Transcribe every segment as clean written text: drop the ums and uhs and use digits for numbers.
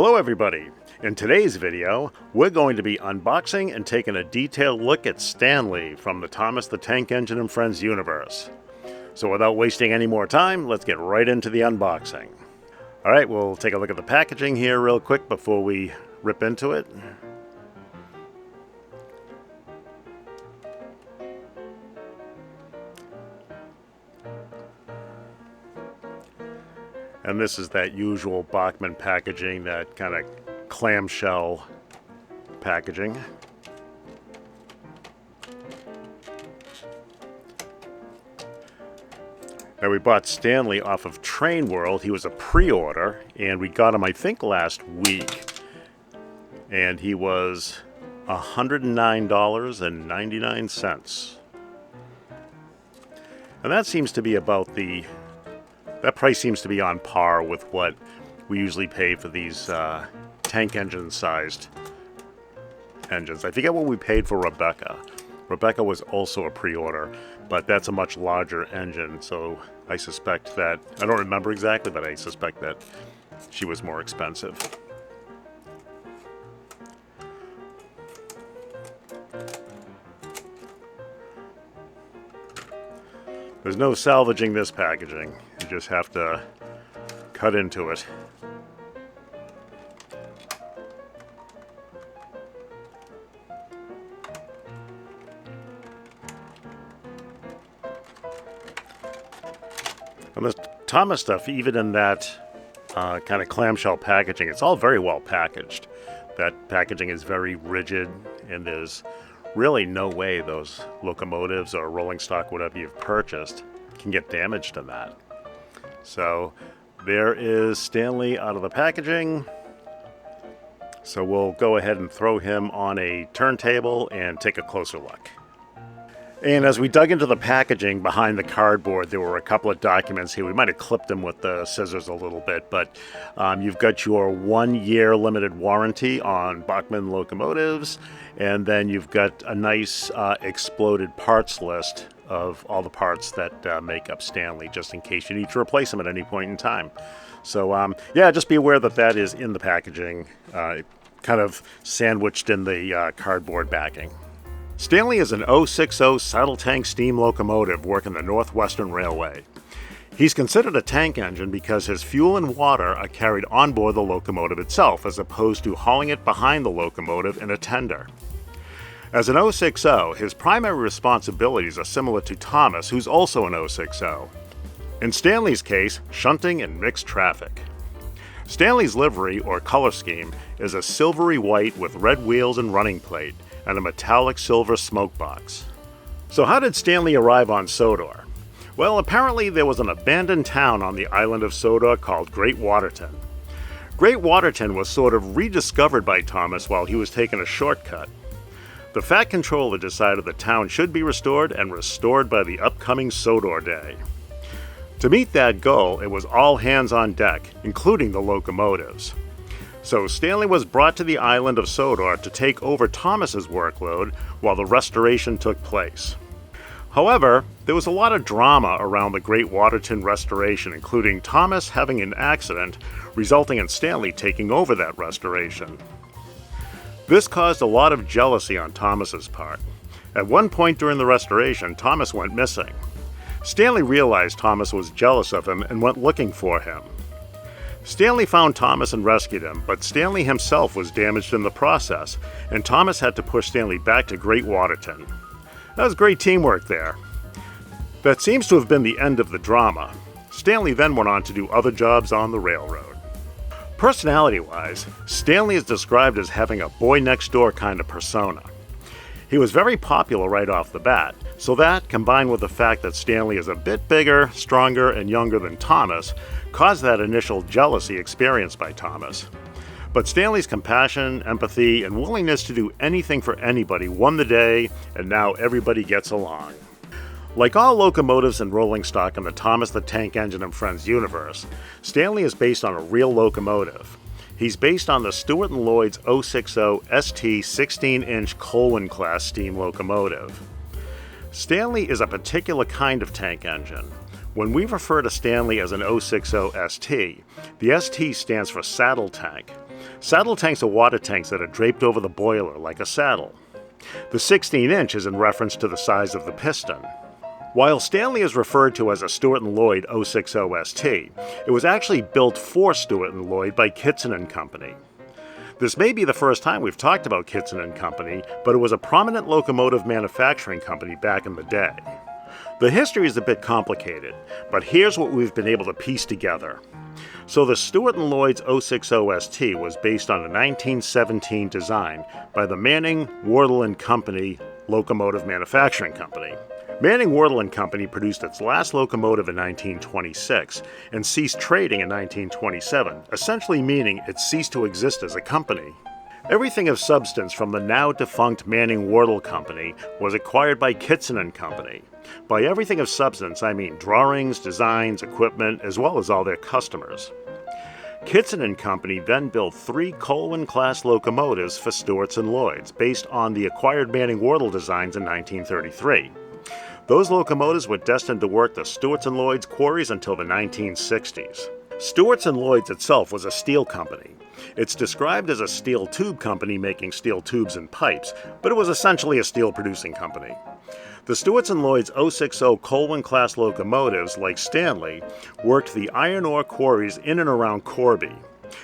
Hello everybody! In today's video, we're going to be unboxing and taking a detailed look at Stanley from the Thomas the Tank Engine and Friends universe. So without wasting any more time, let's get right into the unboxing. Alright, we'll take a look at the packaging here real quick before we rip into it. And this is that usual Bachmann packaging, that kind of clamshell packaging. Now, we bought Stanley off of Train World. He was a pre-order, and we got him, I think, last week. And he was $109.99. And that seems to be about that price seems to be on par with what we usually pay for these tank engine sized engines. I forget what we paid for Rebecca. Rebecca was also a pre-order, but that's a much larger engine, so I suspect that, I don't remember exactly, but I suspect that she was more expensive. There's no salvaging this packaging. You just have to cut into it. And the Thomas stuff, even in that kind of clamshell packaging, it's all very well packaged. That packaging is very rigid, and there's really no way those locomotives or rolling stock, whatever you've purchased, can get damaged in that. So there is Stanley out of the packaging. So we'll go ahead and throw him on a turntable and take a closer look. And as we dug into the packaging behind the cardboard, there were a couple of documents here. We might have clipped them with the scissors a little bit, but you've got your 1-year limited warranty on Bachmann locomotives, and then you've got a nice exploded parts list of all the parts that make up Stanley, just in case you need to replace them at any point in time. So yeah, just be aware that that is in the packaging, kind of sandwiched in the cardboard backing. Stanley is an 060 saddle tank steam locomotive working the Northwestern Railway. He's considered a tank engine because his fuel and water are carried on board the locomotive itself, as opposed to hauling it behind the locomotive in a tender. As an 060, his primary responsibilities are similar to Thomas, who's also an 060. In Stanley's case, shunting and mixed traffic. Stanley's livery, or color scheme, is a silvery white with red wheels and running plate, and a metallic silver smoke box. So how did Stanley arrive on Sodor? Well, apparently there was an abandoned town on the island of Sodor called Great Waterton. Great Waterton was sort of rediscovered by Thomas while he was taking a shortcut. The Fat Controller decided the town should be restored, and restored by the upcoming Sodor Day. To meet that goal, it was all hands on deck, including the locomotives. So Stanley was brought to the island of Sodor to take over Thomas's workload while the restoration took place. However, there was a lot of drama around the Great Waterton restoration, including Thomas having an accident, resulting in Stanley taking over that restoration. This caused a lot of jealousy on Thomas's part. At one point during the restoration, Thomas went missing. Stanley realized Thomas was jealous of him and went looking for him. Stanley found Thomas and rescued him, but Stanley himself was damaged in the process, and Thomas had to push Stanley back to Great Waterton. That was great teamwork there. That seems to have been the end of the drama. Stanley then went on to do other jobs on the railroad. Personality-wise, Stanley is described as having a boy-next-door kind of persona. He was very popular right off the bat, so that, combined with the fact that Stanley is a bit bigger, stronger, and younger than Thomas, caused that initial jealousy experienced by Thomas. But Stanley's compassion, empathy, and willingness to do anything for anybody won the day, and now everybody gets along. Like all locomotives and rolling stock in the Thomas the Tank Engine and Friends universe, Stanley is based on a real locomotive. He's based on the Stewart & Lloyd's 060 ST 16-inch Colwyn class steam locomotive. Stanley is a particular kind of tank engine. When we refer to Stanley as an 060 ST, the ST stands for saddle tank. Saddle tanks are water tanks that are draped over the boiler like a saddle. The 16-inch is in reference to the size of the piston. While Stanley is referred to as a Stewart & Lloyd 060 ST, it was actually built for Stewart & Lloyd by Kitson & Company. This may be the first time we've talked about Kitson & Company, but it was a prominent locomotive manufacturing company back in the day. The history is a bit complicated, but here's what we've been able to piece together. So the Stewart & Lloyd's 060 ST was based on a 1917 design by the Manning, Wardle & Company Locomotive Manufacturing Company. Manning, Wardle & Company produced its last locomotive in 1926 and ceased trading in 1927, essentially meaning it ceased to exist as a company. Everything of substance from the now-defunct Manning Wardle Company was acquired by Kitson & Company. By everything of substance, I mean drawings, designs, equipment, as well as all their customers. Kitson & Company then built 3 Colwyn-class locomotives for Stewart's & Lloyd's based on the acquired Manning Wardle designs in 1933. Those locomotives were destined to work the Stewart's & Lloyd's quarries until the 1960s. Stewart's & Lloyd's itself was a steel company. It's described as a steel tube company making steel tubes and pipes, but it was essentially a steel producing company. The Stewart's & Lloyd's 060 Colwyn-class locomotives, like Stanley, worked the iron ore quarries in and around Corby.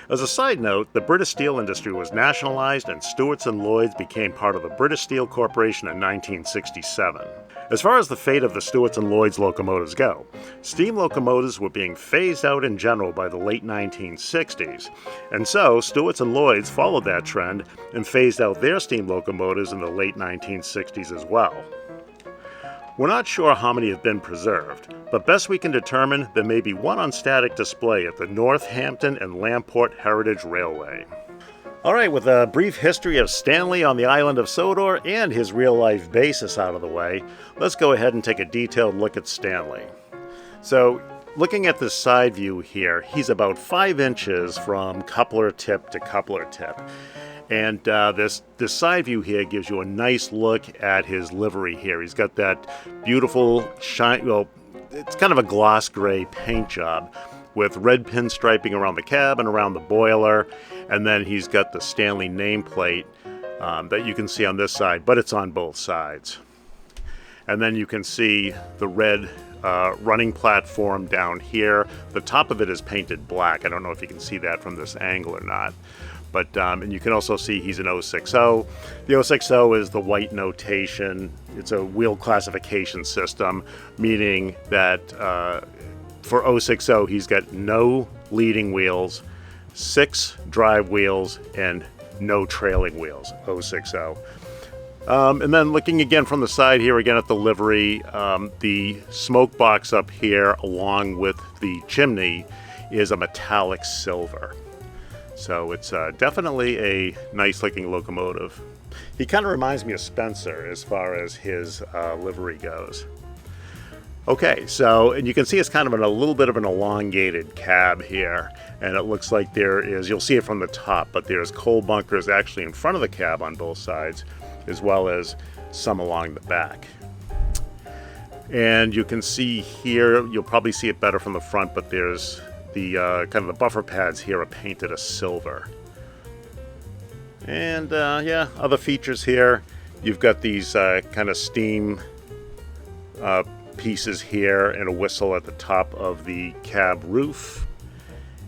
As a side note, the British steel industry was nationalized and Stewart's & Lloyd's became part of the British Steel Corporation in 1967. As far as the fate of the Stewart's & Lloyd's locomotives go, steam locomotives were being phased out in general by the late 1960s, and so Stewart's & Lloyd's followed that trend and phased out their steam locomotives in the late 1960s as well. We're not sure how many have been preserved, but best we can determine there may be one on static display at the Northampton and Lamport Heritage Railway. Alright, with a brief history of Stanley on the island of Sodor and his real-life basis out of the way, let's go ahead and take a detailed look at Stanley. So, looking at the side view here, he's about 5 inches from coupler tip to coupler tip. And this side view here gives you a nice look at his livery here. He's got that beautiful shine, well, it's kind of a gloss gray paint job with red pinstriping around the cab and around the boiler. And then he's got the Stanley nameplate that you can see on this side, but it's on both sides. And then you can see the red running platform down here. The top of it is painted black. I don't know if you can see that from this angle or not. But and you can also see he's an 060. The 060 is the white notation. It's a wheel classification system, meaning that for 060 he's got no leading wheels, 6 drive wheels, and no trailing wheels, 060. And then looking again from the side here again at the livery, the smoke box up here along with the chimney is a metallic silver. So it's definitely a nice looking locomotive. He kind of reminds me of Spencer as far as his livery goes. Okay, so, and you can see it's kind of a little bit of an elongated cab here, and it looks like there is, you'll see it from the top, but there's coal bunkers actually in front of the cab on both sides, as well as some along the back. And you can see here, you'll probably see it better from the front, but there's the kind of the buffer pads here are painted a silver. And yeah, other features here, you've got these kind of steam pieces here and a whistle at the top of the cab roof.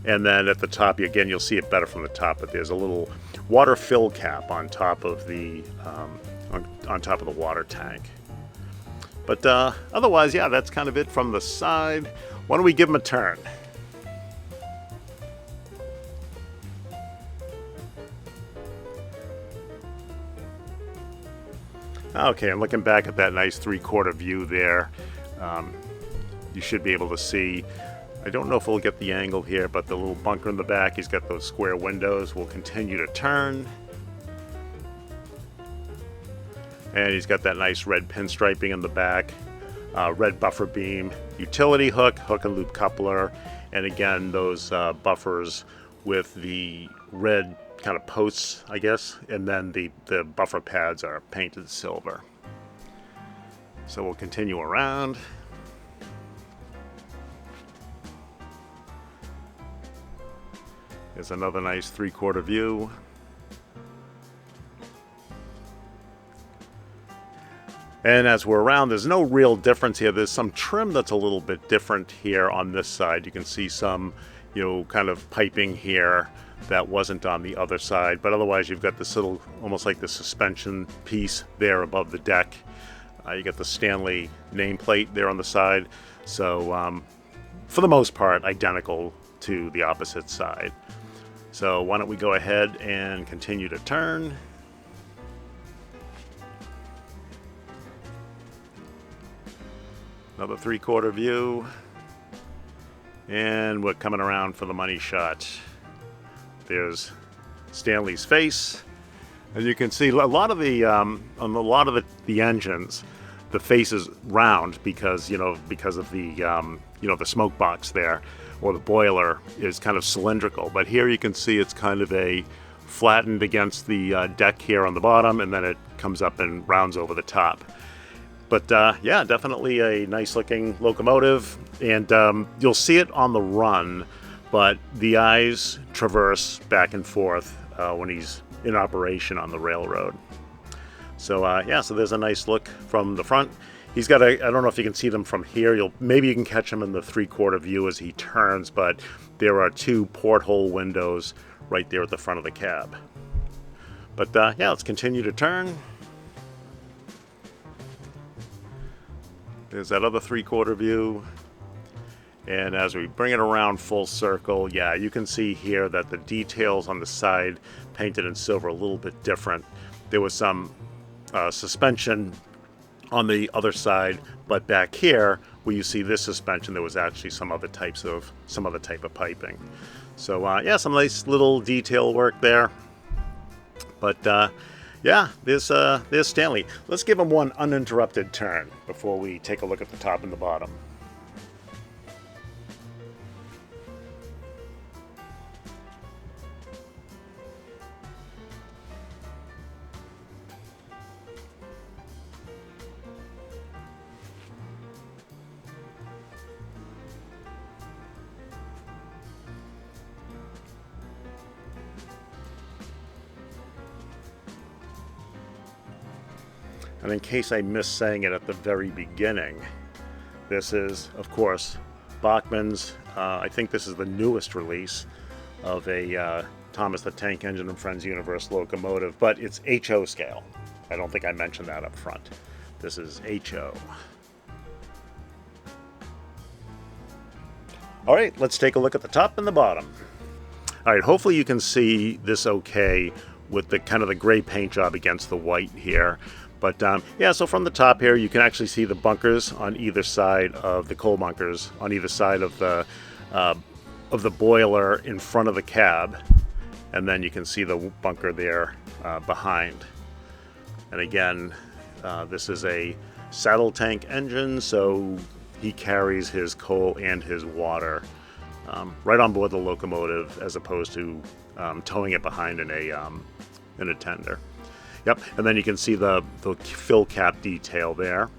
And then at the top, again, you'll see it better from the top, but there's a little water fill cap on top of the on top of the water tank. But otherwise, yeah, that's kind of it from the side. Why don't we give him a turn? Okay, and looking back at that nice 3/4 view there, you should be able to see, I don't know if we'll get the angle here, but the little bunker in the back, he's got those square windows. We'll continue to turn. And he's got that nice red pinstriping in the back, red buffer beam, utility hook, hook and loop coupler, and again, those buffers with the red kind of posts, I guess, and then the buffer pads are painted silver. So we'll continue around. Here's another nice 3/4 view. And as we're around, there's no real difference here. There's some trim that's a little bit different here on this side. You can see some, kind of piping here that wasn't on the other side. But otherwise, you've got this little, almost like the suspension piece there above the deck. You got the Stanley nameplate there on the side. So for the most part, identical to the opposite side. So why don't we go ahead and continue to turn. Another 3/4 view. And we're coming around for the money shot. There's Stanley's face. As you can see, a lot of the on a lot of the engines, the face is round because because of the the smoke box there, or the boiler is kind of cylindrical. But here you can see it's kind of a flattened against the deck here on the bottom, and then it comes up and rounds over the top. But yeah, definitely a nice looking locomotive, and you'll see it on the run, but the eyes traverse back and forth when he's in operation on the railroad. So yeah, so there's a nice look from the front. He's got I don't know if you can see them from here. Maybe you can catch him in the 3/4 view as he turns, but there are 2 porthole windows right there at the front of the cab. But yeah, let's continue to turn. There's that other 3/4 view. And as we bring it around full circle, yeah, you can see here that the details on the side painted in silver are a little bit different. There was some suspension on the other side, but back here where you see this suspension, there was actually some other type of piping. So yeah, some nice little detail work there. But yeah, there's Stanley. Let's give him one uninterrupted turn before we take a look at the top and the bottom. And in case I missed saying it at the very beginning, this is, of course, Bachmann's, I think this is the newest release of a Thomas the Tank Engine and Friends Universe locomotive, but it's HO scale. I don't think I mentioned that up front. This is HO. All right, let's take a look at the top and the bottom. All right, hopefully you can see this okay with the kind of the gray paint job against the white here. But yeah, so from the top here, you can actually see the bunkers on either side of the coal bunkers on either side of the boiler in front of the cab, and then you can see the bunker there behind. And again, this is a saddle tank engine, so he carries his coal and his water right on board the locomotive, as opposed to towing it behind in a tender. Yep, and then you can see the fill cap detail there,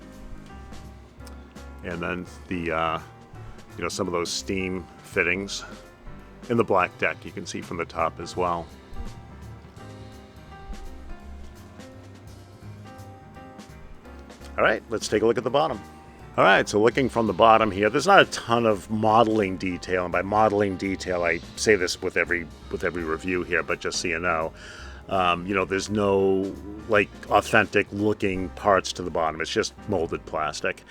and then the some of those steam fittings in the black deck you can see from the top as well. All right, let's take a look at the bottom. All right, so looking from the bottom here, there's not a ton of modeling detail, and by modeling detail, I say this with every review here, but just so you know. There's no like authentic looking parts to the bottom. It's just molded plastic,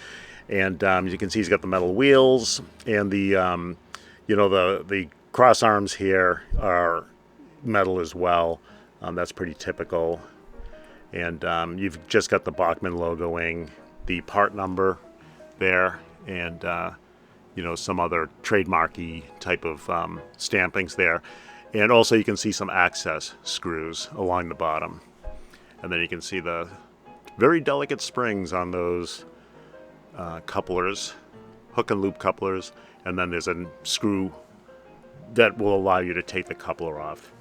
and you can see he's got the metal wheels, and the the cross arms here are metal as well. That's pretty typical, and you've just got the Bachmann logoing, the part number there, and some other trademarky type of stampings there. And also you can see some access screws along the bottom. And then you can see the very delicate springs on those couplers, hook and loop couplers. And then there's a screw that will allow you to take the coupler off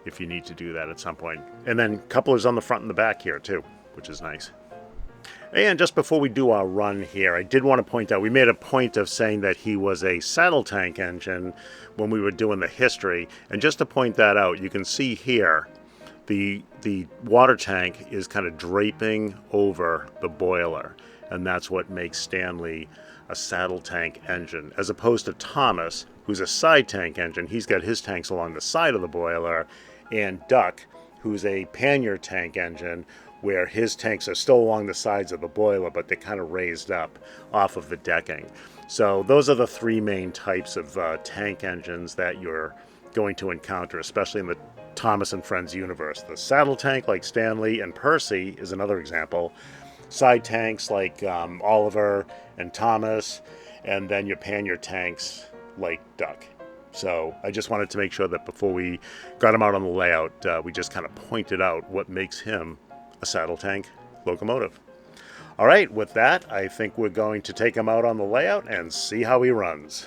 if you need to do that at some point. And then couplers on the front and the back here too, which is nice. And just before we do our run here, I did want to point out, we made a point of saying that he was a saddle tank engine when we were doing the history. And just to point that out, you can see here, the water tank is kind of draping over the boiler. And that's what makes Stanley a saddle tank engine, as opposed to Thomas, who's a side tank engine. He's got his tanks along the side of the boiler, and Duck, who's a pannier tank engine, where his tanks are still along the sides of the boiler, but they're kind of raised up off of the decking. So those are the three main types of tank engines that you're going to encounter, especially in the Thomas and Friends universe. The saddle tank like Stanley and Percy is another example. Side tanks like Oliver and Thomas, and then your pannier tanks like Duck. So I just wanted to make sure that before we got him out on the layout, we just kind of pointed out what makes him a saddle tank locomotive. All right, with that, I think we're going to take him out on the layout and see how he runs.